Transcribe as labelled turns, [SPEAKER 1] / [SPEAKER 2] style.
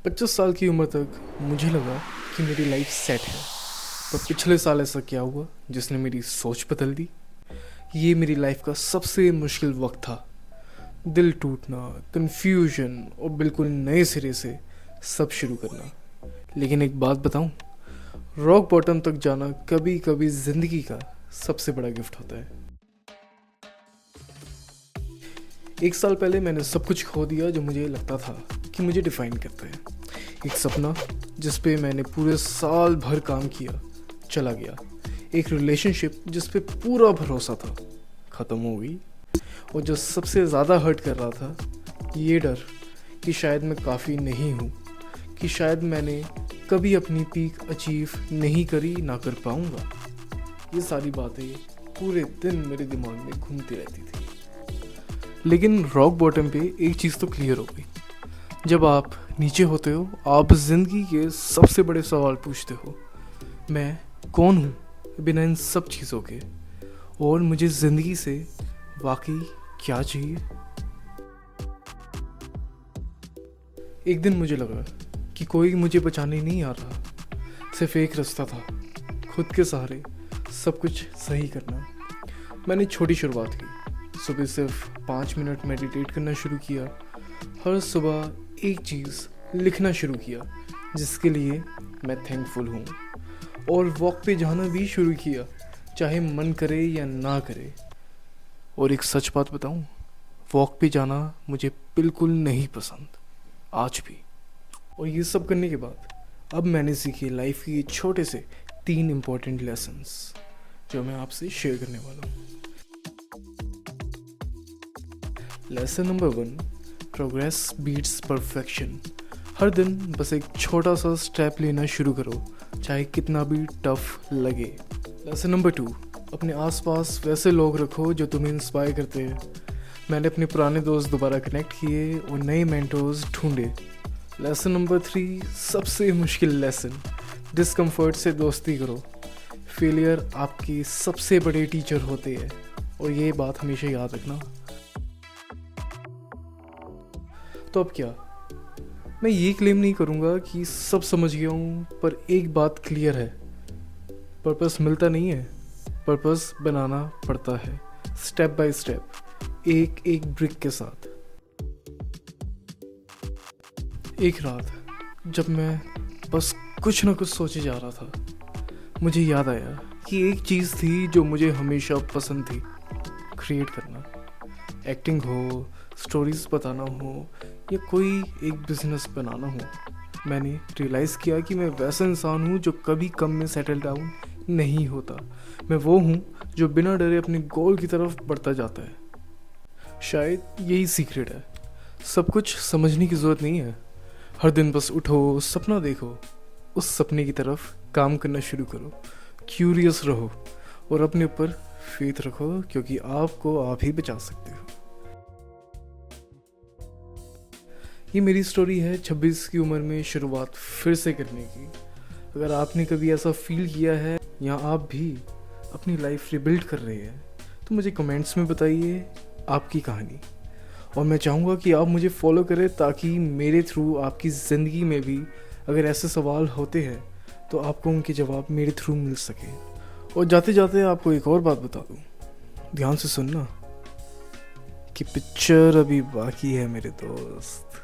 [SPEAKER 1] 25 साल की उम्र तक मुझे लगा कि मेरी लाइफ सेट है। पर पिछले साल ऐसा क्या हुआ जिसने मेरी सोच बदल दी। ये मेरी लाइफ का सबसे मुश्किल वक्त था। दिल टूटना, कन्फ्यूजन और बिल्कुल नए सिरे से सब शुरू करना। लेकिन एक बात बताऊं, रॉक बॉटम तक जाना कभी कभी ज़िंदगी का सबसे बड़ा गिफ्ट होता है। एक साल पहले मैंने सब कुछ खो दिया जो मुझे लगता था कि मुझे डिफाइन करता है। एक सपना जिस पे मैंने पूरे साल भर काम किया चला गया। एक रिलेशनशिप जिस पे पूरा भरोसा था ख़त्म हो गई। और जो सबसे ज़्यादा हर्ट कर रहा था, ये डर कि शायद मैं काफ़ी नहीं हूँ, कि शायद मैंने कभी अपनी पीक अचीव नहीं करी, ना कर पाऊँगा। ये सारी बातें पूरे दिन मेरे दिमाग में घूमती रहती थी। लेकिन रॉक बॉटम पे एक चीज़ तो क्लियर हो गई। जब आप नीचे होते हो, आप ज़िंदगी के सबसे बड़े सवाल पूछते हो, मैं कौन हूँ बिना इन सब चीज़ों के, और मुझे ज़िंदगी से वाकई क्या चाहिए। एक दिन मुझे लगा कि कोई मुझे बचाने नहीं आ रहा, सिर्फ एक रास्ता था, खुद के सहारे सब कुछ सही करना। मैंने छोटी शुरुआत की। सुबह सिर्फ 5 मिनट मेडिटेट करना शुरू किया। हर सुबह एक चीज़ लिखना शुरू किया जिसके लिए मैं थैंकफुल हूँ, और वॉक पे जाना भी शुरू किया, चाहे मन करे या ना करे। और एक सच बात बताऊँ, वॉक पे जाना मुझे बिल्कुल नहीं पसंद आज भी। और ये सब करने के बाद अब मैंने सीखे लाइफ के छोटे से 3 इम्पोर्टेंट लेसन्स जो मैं आपसे शेयर करने वाला हूँ। Lesson number 1, progress beats perfection. हर दिन बस एक छोटा सा स्टेप लेना शुरू करो, चाहे कितना भी टफ लगे। लेसन नंबर 2, अपने आसपास वैसे लोग रखो जो तुम्हें इंस्पायर करते हैं। मैंने अपने पुराने दोस्त दोबारा कनेक्ट किए और नए मेंटोर्स ढूंढे। लेसन नंबर 3, सबसे मुश्किल लेसन, डिस्कम्फर्ट से दोस्ती करो। फेलियर आपके सबसे बड़े टीचर होते हैं, और ये बात हमेशा याद रखना। तो अब क्या, मैं ये क्लेम नहीं करूँगा कि सब समझ गया हूँ, पर एक बात क्लियर है, पर्पस मिलता नहीं है, पर्पस बनाना पड़ता है, स्टेप बाय स्टेप, एक एक ब्रिक के साथ। एक रात जब मैं बस कुछ ना कुछ सोचे जा रहा था, मुझे याद आया कि एक चीज़ थी जो मुझे हमेशा पसंद थी, क्रिएट करना। एक्टिंग हो, स्टोरीज बताना हो, या कोई एक बिजनेस बनाना हो। मैंने रियलाइज़ किया कि मैं वैसा इंसान हूँ जो कभी कम में सेटल डाउन नहीं होता। मैं वो हूँ जो बिना डरे अपने गोल की तरफ बढ़ता जाता है। शायद यही सीक्रेट है। सब कुछ समझने की ज़रूरत नहीं है। हर दिन बस उठो, सपना देखो, उस सपने की तरफ काम करना शुरू करो, क्यूरियस रहो, और अपने ऊपर फेथ रखो, क्योंकि आपको आप ही बचा सकते हो। ये मेरी स्टोरी है 26 की उम्र में शुरुआत फिर से करने की। अगर आपने कभी ऐसा फील किया है या आप भी अपनी लाइफ रिबिल्ड कर रहे हैं, तो मुझे कमेंट्स में बताइए आपकी कहानी। और मैं चाहूँगा कि आप मुझे फॉलो करें, ताकि मेरे थ्रू आपकी ज़िंदगी में भी अगर ऐसे सवाल होते हैं तो आपको उनके जवाब मेरे थ्रू मिल सके। और जाते जाते आपको एक और बात बता दूँ, ध्यान से सुनना कि पिक्चर अभी बाकी है मेरे दोस्त।